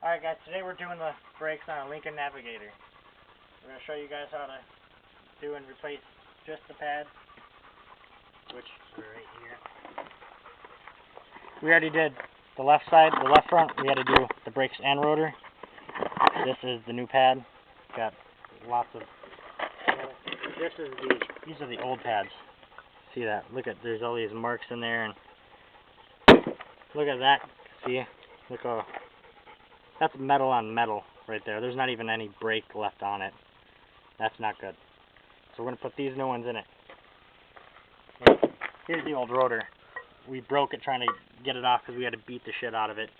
Alright guys, today we're doing the brakes on a Lincoln Navigator. We're going to show you guys how to do and replace just the pads, which are right here. We already did the left side, the left front, we had to do the brakes and rotor. This is the new pad. Got lots of, these are the old pads. See that? Look at, there's all these marks in there, and look at that. See? Look how, that's metal on metal right there. There's not even any brake left on it. That's not good. So we're going to put these new ones in it. Here's the old rotor. We broke it trying to get it off because we had to beat the shit out of it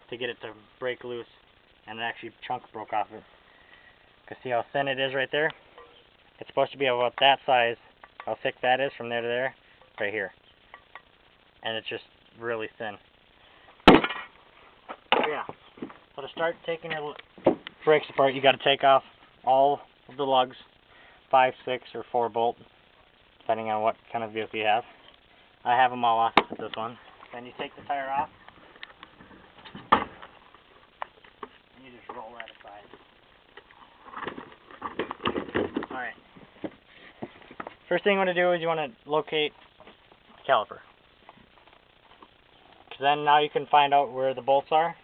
to get it to break loose, and it actually chunk broke off it. Because see how thin it is right there? It's supposed to be about that size, how thick that is from there to there, right here. And it's just really thin. Yeah. So to start taking your brakes apart, you got to take off all of the lugs, 5, 6, or 4 bolt, depending on what kind of vehicle you have. I have them all off with this one. Then you take the tire off, and you just roll that aside. Alright. First thing you want to do is you want to locate the caliper. Because then now you can find out where the bolts are.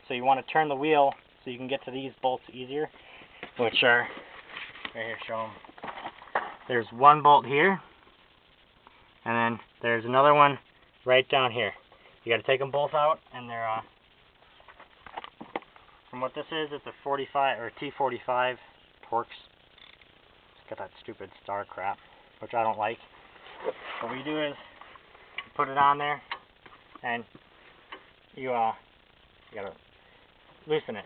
So you want to turn the wheel so you can get to these bolts easier, which are, right here, show them. There's one bolt here, and then there's another one right down here. You got to take them both out, and they're, from what this is, it's a 45 or T45 Torx. It's got that stupid star crap, which I don't like. What we do is put it on there, and you gotta loosen it,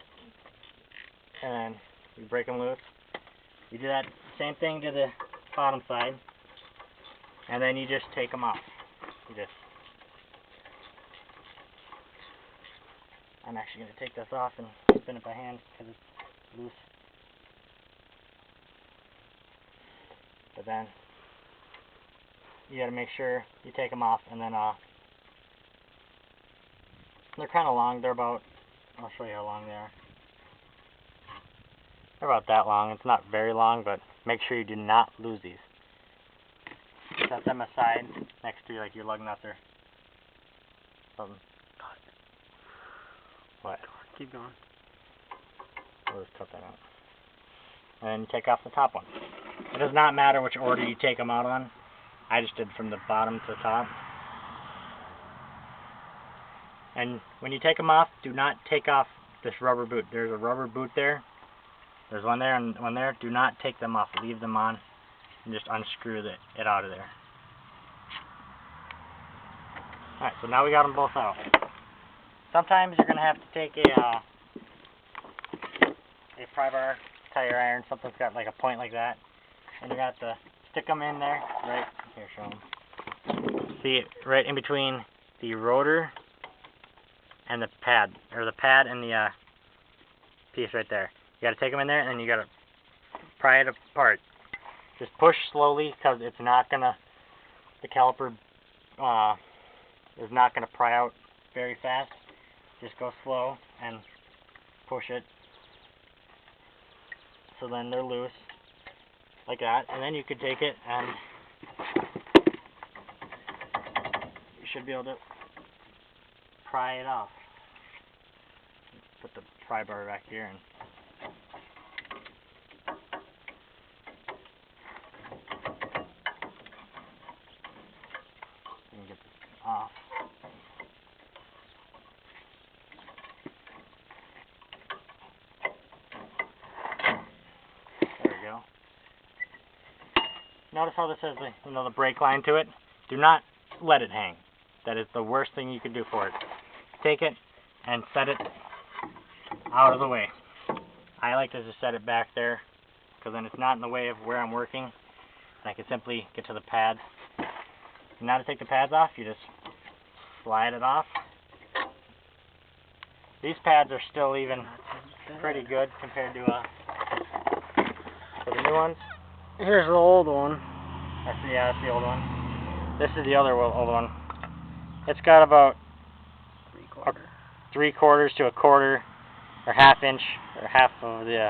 and then you break them loose. You do that same thing to the bottom side, and then you just take them off. I'm actually going to take this off and spin it by hand because it's loose. But then you got to make sure you take them off, and then they're kind of long. They're about, I'll show you how long they are. They're about that long. It's not very long, but make sure you do not lose these. Set them aside next to like your lug nuts or something. What? Keep going. We'll just cut that out. And then you take off the top one. It does not matter which order you take them out on. I just did from the bottom to the top. And when you take them off, do not take off this rubber boot. There's a rubber boot there. There's one there and one there. Do not take them off. Leave them on and just unscrew it out of there. Alright, so now we got them both out. Sometimes you're going to have to take a pry bar, tire iron, something that's got like a point like that. And you got to stick them in there. Right here, show them. See it right in between the rotor and the pad, or the pad and the piece right there. You got to take them in there, and then you got to pry it apart. Just push slowly, because it's not gonna, the caliper is not gonna pry out very fast. Just go slow and push it, so then they're loose, like that. And then you could take it, and you should be able to pry it off. Put the pry bar back here, and you can get this off. There we go. Notice how this has the brake line to it. Do not let it hang. That is the worst thing you could do for it. Take it and set it out of the way. I like to just set it back there, because then it's not in the way of where I'm working, and I can simply get to the pads. And now to take the pads off, you just slide it off. These pads are still even pretty good compared to the new ones. Here's the old one. That's the old one. This is the other old one. It's got about 3/4 to 1/4 or half inch or half of the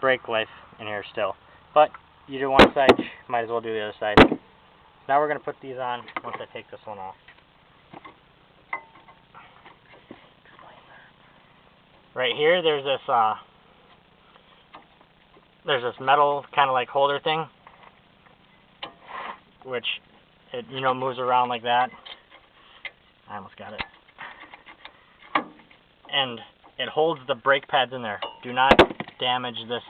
brake life in here still. But you do one side, might as well do the other side. Now we're going to put these on once I take this one off. Right here, there's this metal kind of like holder thing, which it moves around like that. I almost got it. And it holds the brake pads in there. Do not damage this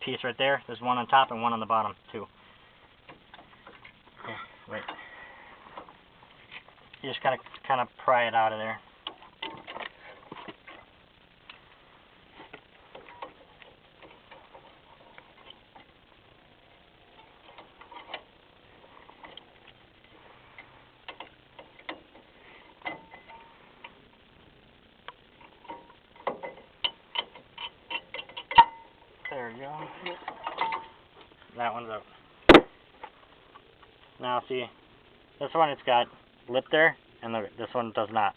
piece right there. There's one on top and one on the bottom too. Okay, wait. You just kind of pry it out of there. There we go. That one's out. Now see, this one it's got lip there, and this one does not.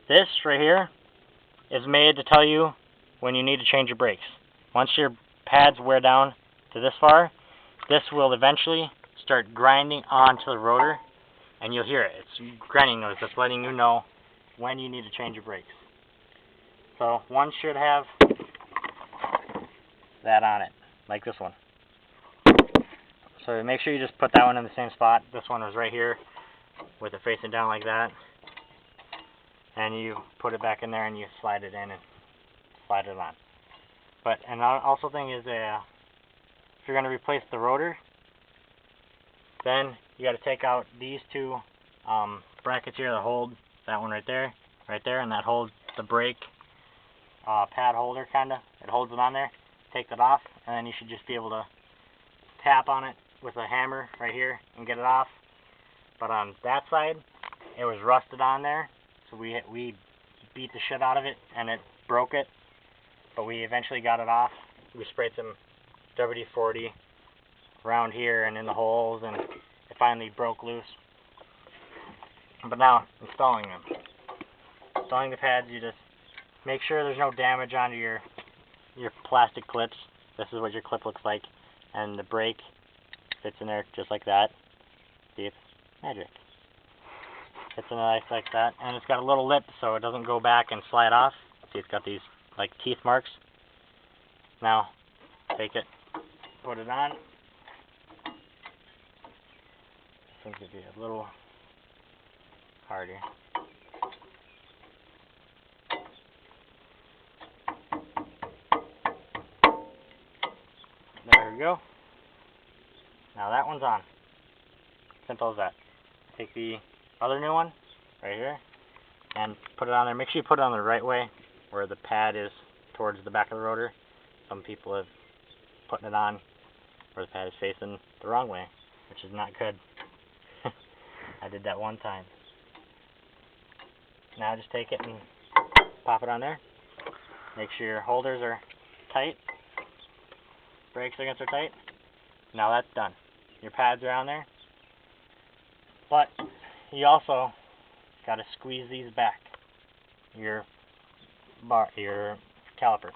This right here is made to tell you when you need to change your brakes. Once your pads wear down to this far, this will eventually start grinding onto the rotor, and you'll hear it. It's grinding noise. That's letting you know when you need to change your brakes. So one should have that on it, like this one. So make sure you just put that one in the same spot. This one was right here with it facing down like that. And you put it back in there and you slide it in and slide it on. But, and also thing is, if you're going to replace the rotor, then you got to take out these two brackets here that hold that one right there, and that holds the brake pad holder, kinda. It holds it on there. Take that off, and then you should just be able to tap on it with a hammer right here and get it off. But on that side, it was rusted on there, so we beat the shit out of it and it broke it. But we eventually got it off. We sprayed some WD-40 around here and in the holes, and it finally broke loose. But now, installing them. Installing the pads, you just make sure there's no damage onto your plastic clips. This is what your clip looks like, and the brake fits in there just like that. See, it's magic. Fits in there like that, and it's got a little lip so it doesn't go back and slide off. See, it's got these like teeth marks. Now, take it, put it on. This one could be a little harder. There we go. Now that one's on. Simple as that. Take the other new one, right here, and put it on there. Make sure you put it on the right way, where the pad is towards the back of the rotor. Some people have putting it on where the pad is facing the wrong way, which is not good. I did that one time. Now just take it and pop it on there. Make sure your holders are tight. Brakes against are tight. Now that's done. Your pads are on there. But you also got to squeeze these back. Your caliper.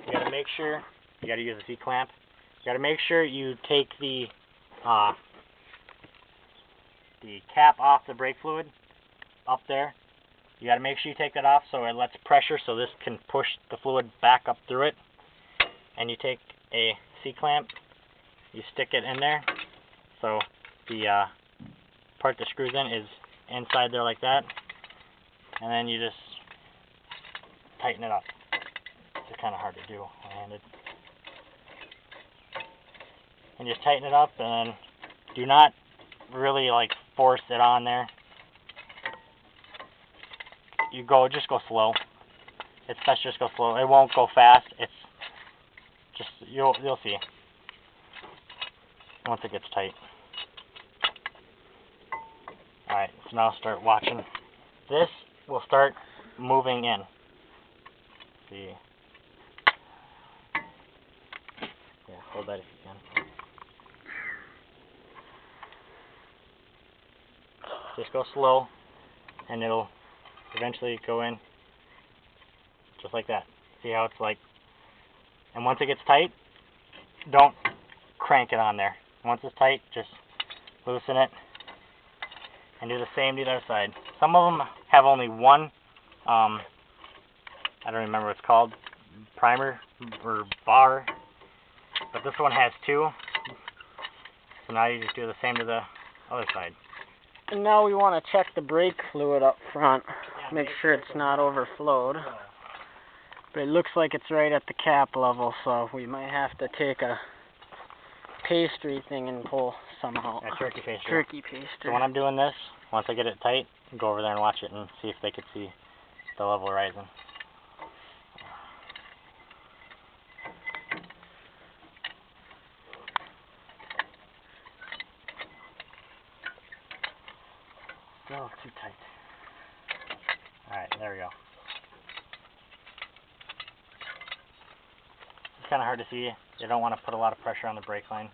You got to make sure, you got to use a C-clamp. You got to make sure you take the cap off the brake fluid up there. You got to make sure you take that off so it lets pressure so this can push the fluid back up through it. And you take a C-clamp, you stick it in there so the part that screws in is inside there like that, and then you just tighten it up. It's kind of hard to do one-handed. And just tighten it up, and then do not really like force it on there. Just go slow. It's best just go slow. It won't go fast. It's just you'll see once it gets tight. Alright, so now start watching. This will start moving in. See. Yeah, hold that if you can. Just go slow and it'll eventually go in. just like that. See how it's like, and once it gets tight, don't crank it on there. Once it's tight, just loosen it and do the same to the other side. Some of them have only one, I don't remember what it's called, primer or bar, but this one has two. So now you just do the same to the other side. And now we want to check the brake fluid up front, make sure it's not overflowed. But it looks like it's right at the cap level, so we might have to take a pastry thing and pull somehow. Yeah, turkey pastry. Turkey pastry. So when I'm doing this, once I get it tight, go over there and watch it and see if they could see the level rising. Still too tight. Alright, there we go. It's kind of hard to see. You don't want to put a lot of pressure on the brake line.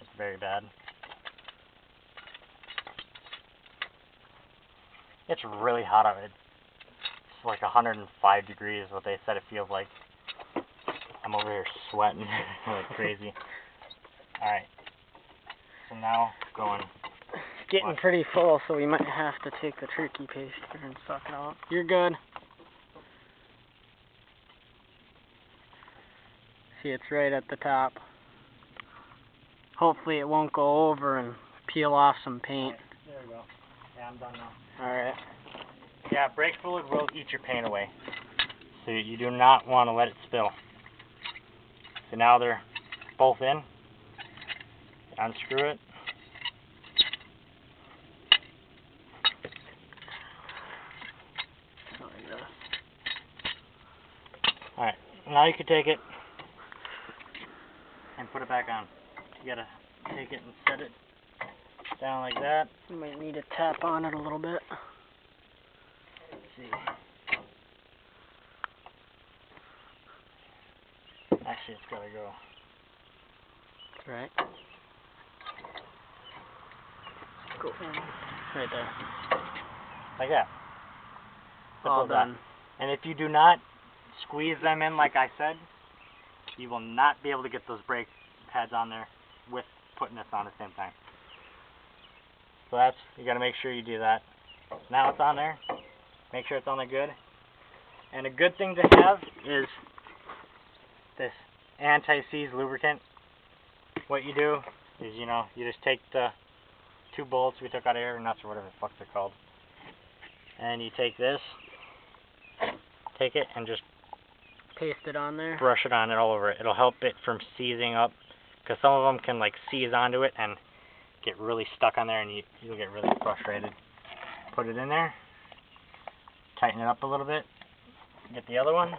It's very bad. It's really hot out. It's like 105 degrees, what they said it feels like. I'm over here sweating like crazy. Alright. So now going. It's getting pretty full, so we might have to take the turkey pastry and suck it out. You're good. See, it's right at the top. Hopefully it won't go over and peel off some paint. There we go. Yeah, I'm done now. Alright. Yeah, brake fluid will eat your paint away. So you do not want to let it spill. So now they're both in. Unscrew it. Alright, now you can take it and put it back on. You gotta take it and set it down like that. You might need to tap on it a little bit. Let's see. Actually, it's gotta go. Right. Go in. Right there. Like that. All done. And if you do not squeeze them in like I said, you will not be able to get those brake pads on there with putting this on at the same time. So that's, you gotta make sure you do that. Now it's on there. Make sure it's on there good. And a good thing to have is this anti-seize lubricant. What you do is, you know, you just take the two bolts we took out of air nuts or whatever the fuck they're called. And you take this, take it and just paste it on there. Brush it on it all over it. It'll help it from seizing up, because some of them can like seize onto it and get really stuck on there, and you'll get really frustrated. Put it in there, tighten it up a little bit, get the other one,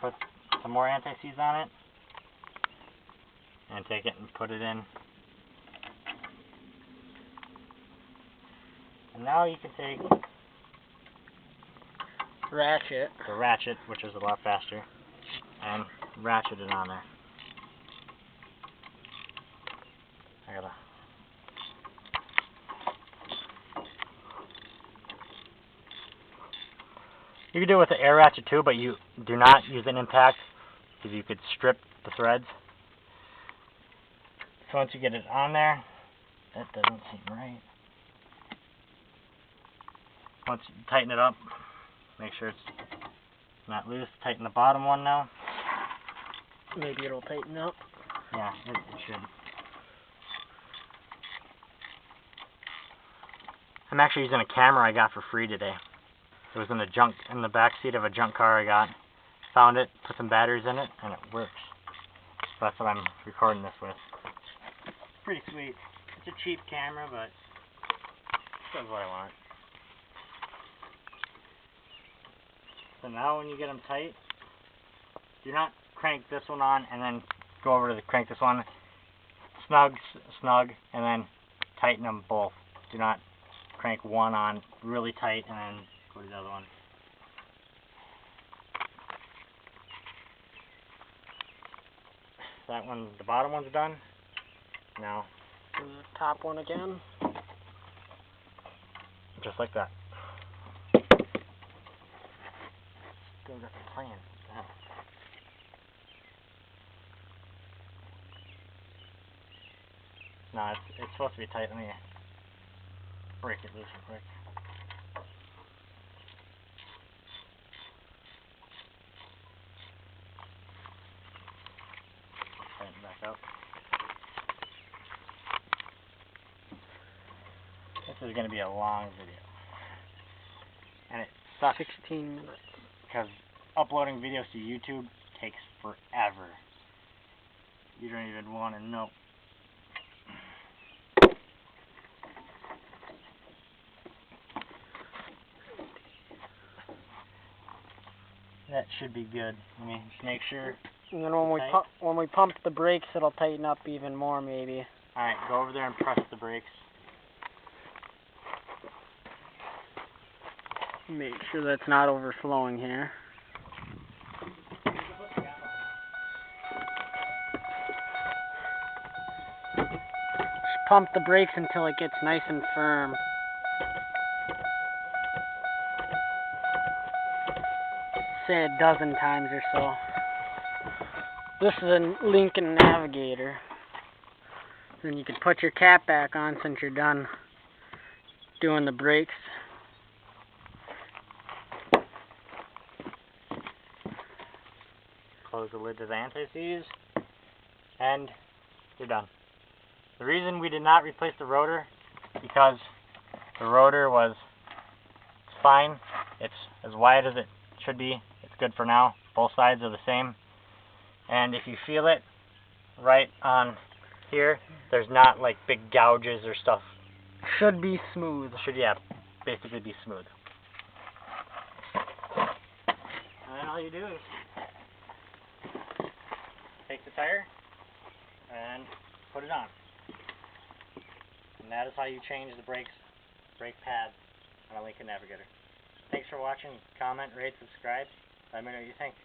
put some more anti-seize on it, and take it and put it in. And now you can take ratchet. The ratchet, which is a lot faster, and ratchet it on there. I gotta. You can do it with the air ratchet too, but you do not use an impact because you could strip the threads. So once you get it on there, that doesn't seem right. Once you tighten it up, make sure it's not loose. Tighten the bottom one now. Maybe it'll tighten up. Yeah, it should. I'm actually using a camera I got for free today. It was in the back seat of a junk car I got. Found it, put some batteries in it, and it works. So that's what I'm recording this with. Pretty sweet. It's a cheap camera, but it does what I want. So now when you get them tight, do not crank this one on and then go over to crank this one. Snug, and then tighten them both. Do not crank one on really tight and then go to the other one. That one, the bottom one's done. Now, do the top one again. just like that. things got the plan. Oh. No, it's supposed to be tight. Let me break it loose real quick. Tighten it back up. This is going to be a long video. And it sucks 16 minutes. because uploading videos to YouTube takes forever. You don't even want to know. That should be good. I mean, just make sure. And then when we pump the brakes, it'll tighten up even more, maybe. All right, go over there and press the brakes. Make sure that's not overflowing here. Just pump the brakes until it gets nice and firm. Say a dozen times or so. This is a Lincoln Navigator. Then you can put your cap back on since you're done doing the brakes. Close the lid to the anti-seize, and you're done. The reason we did not replace the rotor because the rotor was fine. It's as wide as it should be. It's good for now. Both sides are the same. And if you feel it right on here, there's not like big gouges or stuff. Should be smooth. Should, yeah, basically be smooth. And then all you do is take the tire and put it on. And that is how you change the brake pads on a Lincoln Navigator. Thanks for watching. Comment, rate, subscribe. Let me know what you think.